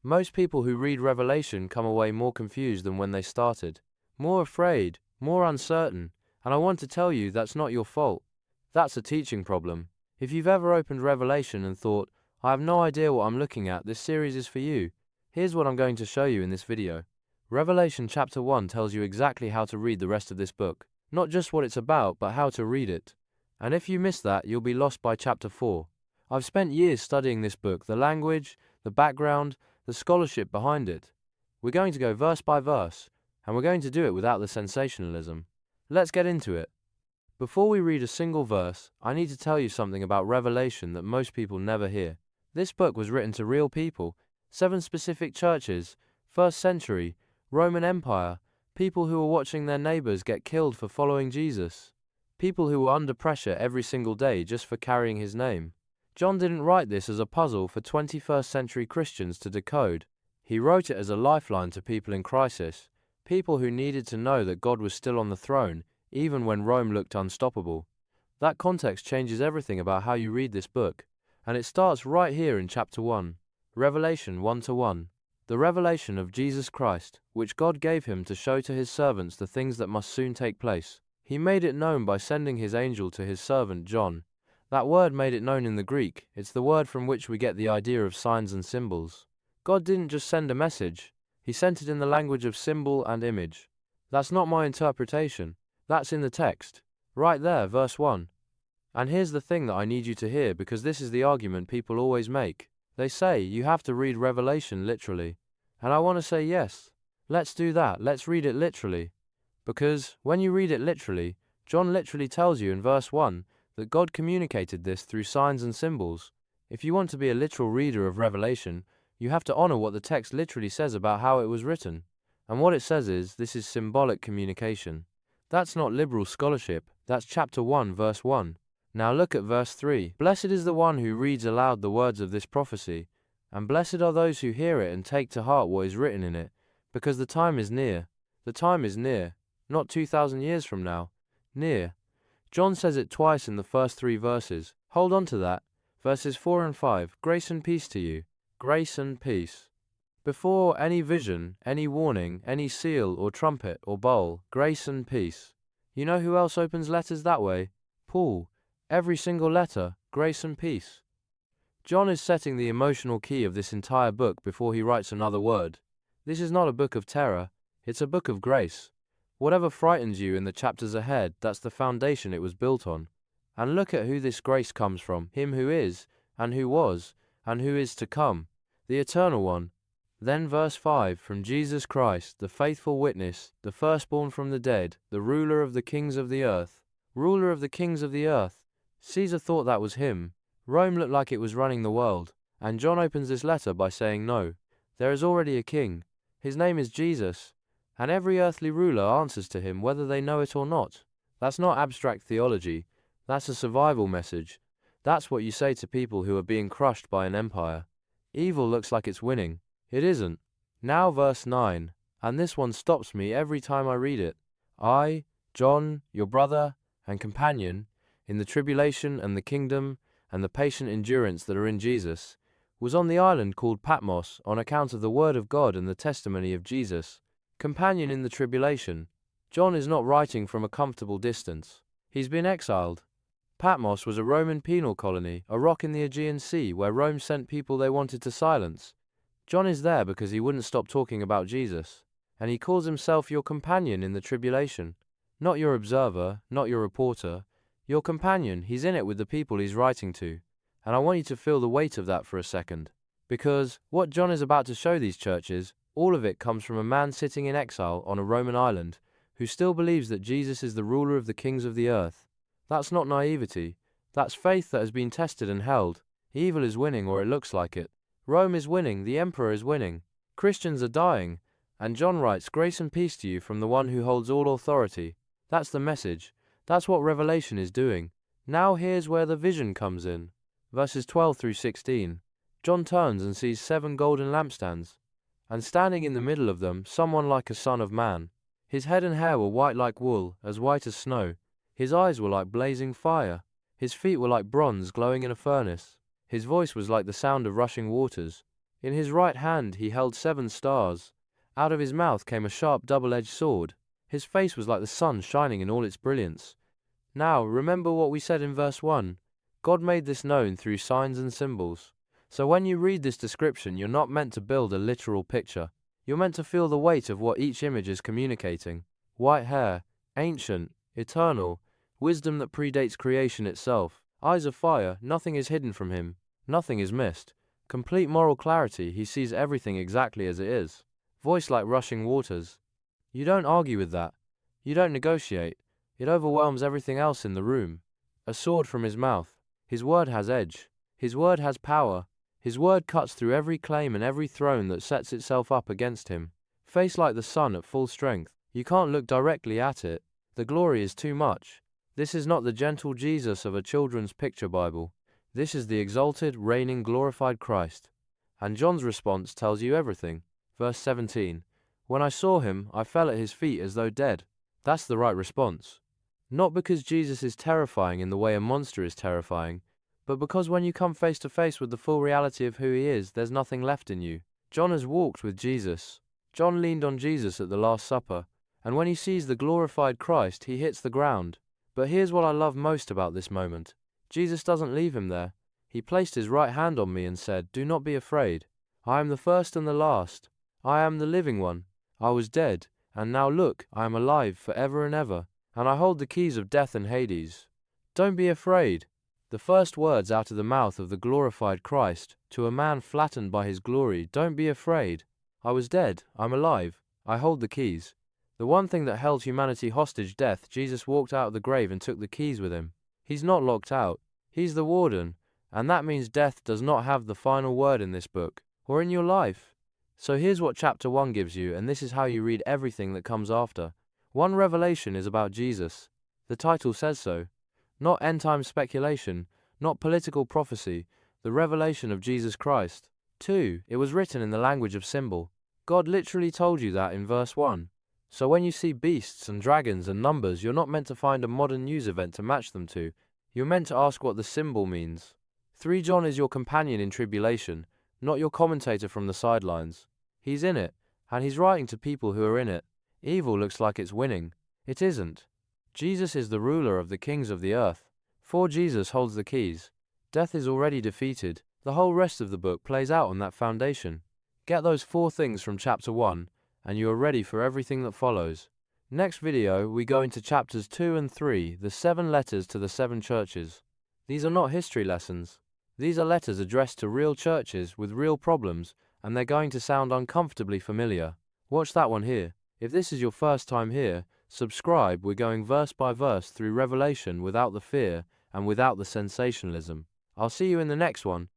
Most people who read Revelation come away more confused than when they started, more afraid, more uncertain, and I want to tell you that's not your fault. That's a teaching problem. If you've ever opened Revelation and thought, I have no idea what I'm looking at, this series is for you. Here's what I'm going to show you in this video. Revelation chapter 1 tells you exactly how to read the rest of this book. Not just what it's about, but how to read it. And if you miss that, you'll be lost by chapter 4. I've spent years studying this book, the language, the background, the scholarship behind it. We're going to go verse by verse, and we're going to do it without the sensationalism. Let's get into it. Before we read a single verse, I need to tell you something about Revelation that most people never hear. This book was written to real people, 7 specific churches, 1st century, Roman Empire, people who were watching their neighbors get killed for following Jesus, people who were under pressure every single day just for carrying his name. John didn't write this as a puzzle for 21st century Christians to decode. He wrote it as a lifeline to people in crisis, people who needed to know that God was still on the throne, even when Rome looked unstoppable. That context changes everything about how you read this book, and it starts right here in chapter 1, Revelation 1-1. The revelation of Jesus Christ, which God gave him to show to his servants the things that must soon take place. He made it known by sending his angel to his servant John. That word made it known in the Greek. It's the word from which we get the idea of signs and symbols. God didn't just send a message. He sent it in the language of symbol and image. That's not my interpretation. That's in the text. Right there, verse 1. And here's the thing that I need you to hear, because this is the argument people always make. They say you have to read Revelation literally. And I want to say yes. Let's do that. Let's read it literally. Because when you read it literally, John literally tells you in verse 1 that God communicated this through signs and symbols. If you want to be a literal reader of Revelation, you have to honor what the text literally says about how it was written. And what it says is, this is symbolic communication. That's not liberal scholarship. That's chapter 1, verse 1. Now look at verse 3. Blessed is the one who reads aloud the words of this prophecy, and blessed are those who hear it and take to heart what is written in it, because the time is near. The time is near. Not 2,000 years from now. Near. John says it twice in the first 3 verses. Hold on to that. Verses 4 and 5. Grace and peace to you. Grace and peace. Before any vision, any warning, any seal or trumpet or bowl, grace and peace. You know who else opens letters that way? Paul. Every single letter, grace and peace. John is setting the emotional key of this entire book before he writes another word. This is not a book of terror, it's a book of grace. Whatever frightens you in the chapters ahead, that's the foundation it was built on. And look at who this grace comes from, him who is, and who was, and who is to come, the Eternal One. Then verse 5, from Jesus Christ, the faithful witness, the firstborn from the dead, the ruler of the kings of the earth. Ruler of the kings of the earth. Caesar thought that was him. Rome looked like it was running the world. And John opens this letter by saying no. There is already a king. His name is Jesus. And every earthly ruler answers to him whether they know it or not. That's not abstract theology. That's a survival message. That's what you say to people who are being crushed by an empire. Evil looks like it's winning. It isn't. Now verse 9. And this one stops me every time I read it. I, John, your brother and companion, in the tribulation and the kingdom and the patient endurance that are in Jesus, was on the island called Patmos on account of the word of God and the testimony of Jesus. Companion in the tribulation. John is not writing from a comfortable distance. He's been exiled. Patmos was a Roman penal colony, a rock in the Aegean Sea where Rome sent people they wanted to silence. John is there because he wouldn't stop talking about Jesus, and he calls himself your companion in the tribulation. Not your observer, not your reporter, your companion. He's in it with the people he's writing to. And I want you to feel the weight of that for a second. Because what John is about to show these churches, all of it comes from a man sitting in exile on a Roman island, who still believes that Jesus is the ruler of the kings of the earth. That's not naivety. That's faith that has been tested and held. Evil is winning, or it looks like it. Rome is winning, the emperor is winning. Christians are dying. And John writes, grace and peace to you from the one who holds all authority. That's the message. That's what Revelation is doing. Now here's where the vision comes in. Verses 12 through 16. John turns and sees 7 golden lampstands, and standing in the middle of them, someone like a son of man. His head and hair were white like wool, as white as snow. His eyes were like blazing fire. His feet were like bronze glowing in a furnace. His voice was like the sound of rushing waters. In his right hand he held 7 stars. Out of his mouth came a sharp double-edged sword. His face was like the sun shining in all its brilliance. Now, remember what we said in verse 1. God made this known through signs and symbols. So when you read this description, you're not meant to build a literal picture. You're meant to feel the weight of what each image is communicating. White hair, ancient, eternal, wisdom that predates creation itself. Eyes of fire, nothing is hidden from him, nothing is missed. Complete moral clarity, he sees everything exactly as it is. Voice like rushing waters. You don't argue with that. You don't negotiate. It overwhelms everything else in the room. A sword from his mouth. His word has edge. His word has power. His word cuts through every claim and every throne that sets itself up against him. Face like the sun at full strength. You can't look directly at it. The glory is too much. This is not the gentle Jesus of a children's picture Bible. This is the exalted, reigning, glorified Christ. And John's response tells you everything. Verse 17. When I saw him, I fell at his feet as though dead. That's the right response. Not because Jesus is terrifying in the way a monster is terrifying, but because when you come face to face with the full reality of who he is, there's nothing left in you. John has walked with Jesus. John leaned on Jesus at the Last Supper, and when he sees the glorified Christ, he hits the ground. But here's what I love most about this moment. Jesus doesn't leave him there. He placed his right hand on me and said, "Do not be afraid. I am the first and the last. I am the living one. I was dead, and now look, I am alive forever and ever, and I hold the keys of death and Hades. Don't be afraid." The first words out of the mouth of the glorified Christ to a man flattened by his glory, don't be afraid. I was dead, I'm alive, I hold the keys. The one thing that held humanity hostage, death, Jesus walked out of the grave and took the keys with him. He's not locked out. He's the warden, and that means death does not have the final word in this book, or in your life. So here's what chapter 1 gives you, and this is how you read everything that comes after. 1 Revelation is about Jesus. The title says so. Not end-time speculation, not political prophecy, the revelation of Jesus Christ. 2. It was written in the language of symbol. God literally told you that in verse 1. So when you see beasts and dragons and numbers, you're not meant to find a modern news event to match them to. You're meant to ask what the symbol means. 3. John is your companion in tribulation, not your commentator from the sidelines. He's in it, and he's writing to people who are in it. Evil looks like it's winning. It isn't. Jesus is the ruler of the kings of the earth. 4. Jesus holds the keys. Death is already defeated. The whole rest of the book plays out on that foundation. Get those 4 things from chapter 1, and you are ready for everything that follows. Next video, we go into chapters 2 and 3, the 7 letters to the 7 churches. These are not history lessons. These are letters addressed to real churches with real problems, and they're going to sound uncomfortably familiar. Watch that one here. If this is your first time here, subscribe. We're going verse by verse through Revelation without the fear and without the sensationalism. I'll see you in the next one.